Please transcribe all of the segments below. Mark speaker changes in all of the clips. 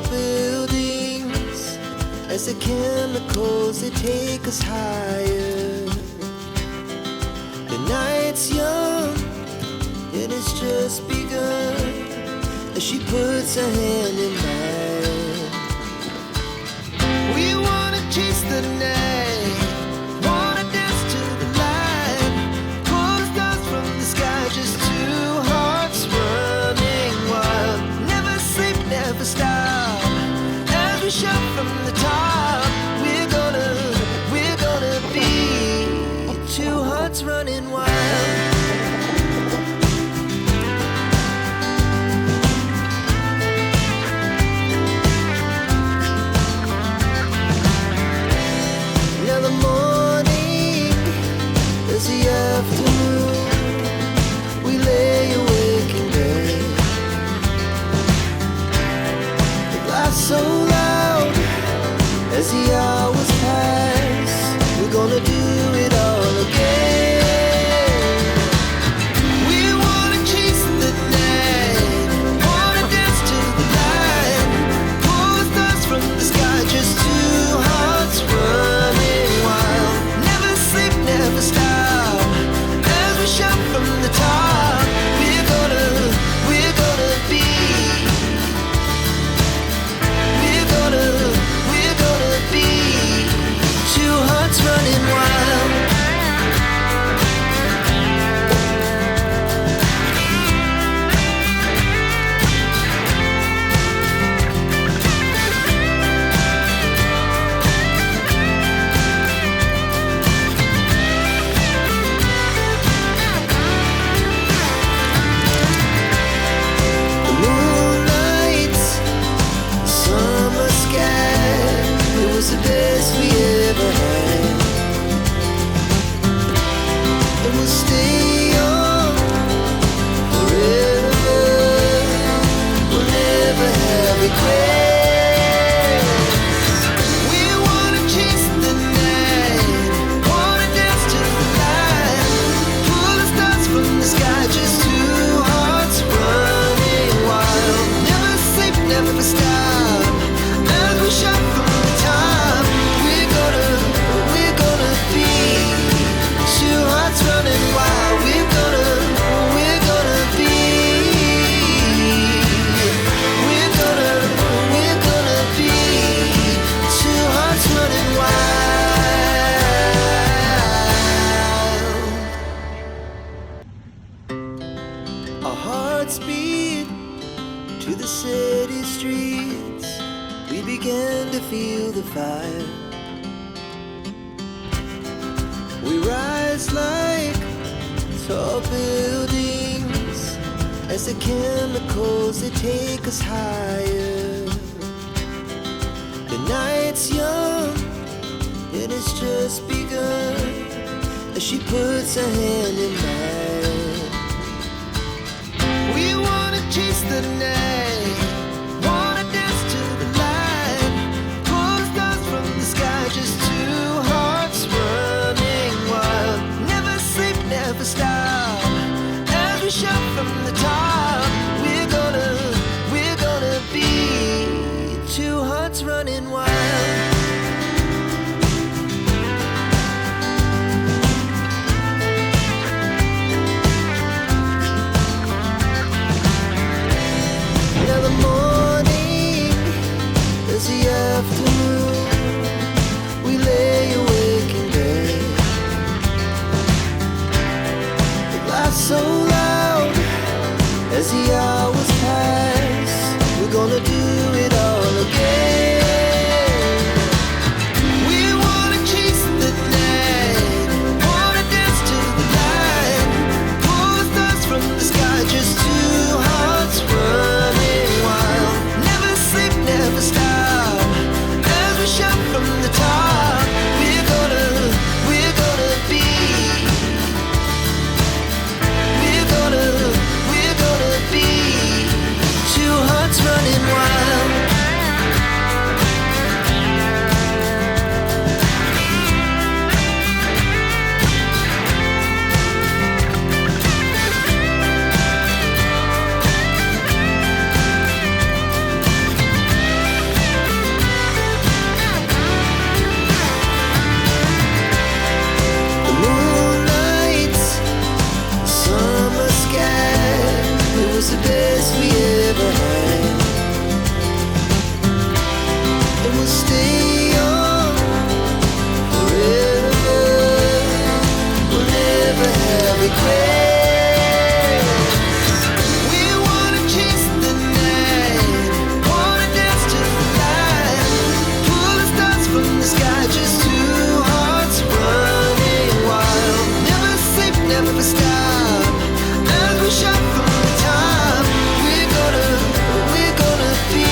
Speaker 1: tall buildings as the chemicals they take us higher. The night's young and it's just begun as she puts her hand in mine. We wanna chase the night, wanna dance to the light, pull the stars from the sky, just two hearts running wild. Never sleep, never stop, as we shout from the top. We're gonna be two hearts running wild. So loud as the hours pass, we're gonna do it all again. We wanna chase the night, wanna dance to the light, pull the stars from the sky, just two hearts running wild. Never sleep, never stop, as we shout from the top. We're gonna be two hearts running wild. The moonlight, the summer sky, it was the best we ever had. And we'll stay on forever. We'll never have regrets. We wanna chase the night, wanna dance to the light, pull the stars from the sky, just two hearts running wild. Never sleep, never stop, as we shout from the top. We're gonna be two hearts running wild. We're gonna be two hearts running wild. Our hearts beat to the city streets. We began to feel the fire. We rise like tall buildings as the chemicals they take us higher. The night's young and it's just begun as she puts her hand in mine. We wanna chase the night, wanna dance to the light, pull the stars from the sky, just two hearts running wild. Never sleep, never stop, as we shout from the top. We're gonna be two hearts running wild. Now the morning is the afternoon, we lay awake in bed. The glass so loud as the hours pass, we're gonna do it all again. We wanna chase the night, wanna dance to the light, pull the stars from the sky, just two hearts running wild. Never sleep, never stop, as we shout from the top. We're gonna be we're gonna be was the best we ever had. And we'll stay on forever. We'll never have regrets. We wanna chase the night, wanna dance to the light, pull the stars from the sky, just two hearts running wild. Never sleep, never stop, as we shot from the top. We're gonna be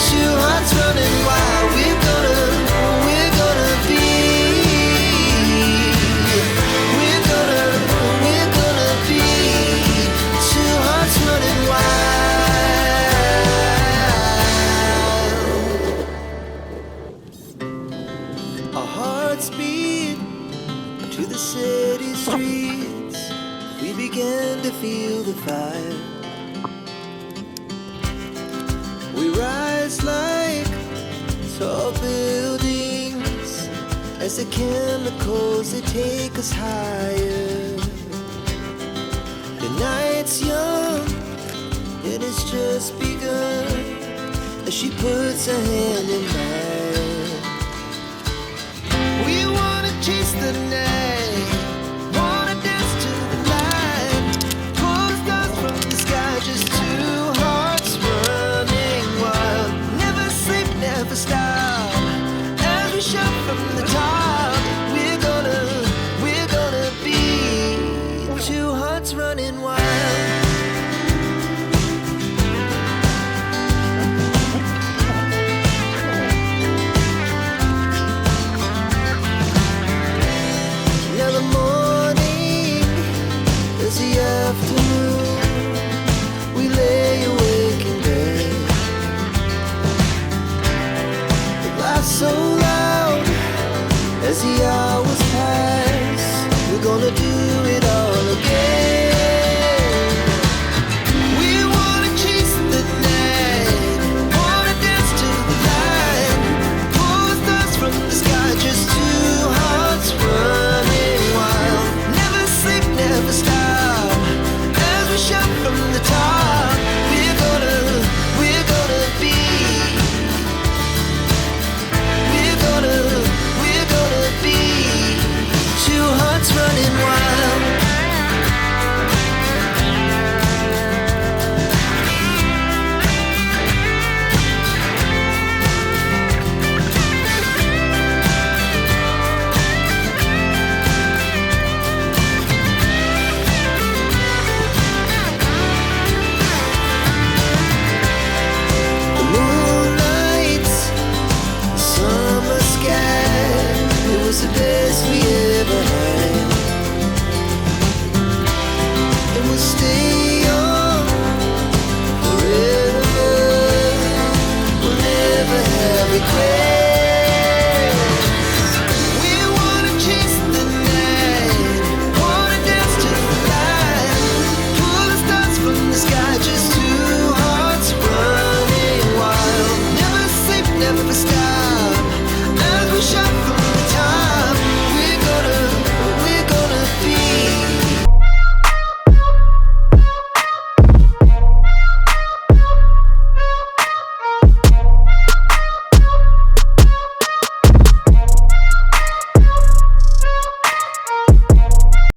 Speaker 1: two hearts running wild. We're gonna be. We're gonna be two hearts running wild. Our hearts beat to the city streets. We began to feel the fire. We rise like tall buildings as the chemicals they take us higher. The night's young and it's just begun as she puts her hand in mine. We wanna chase the night.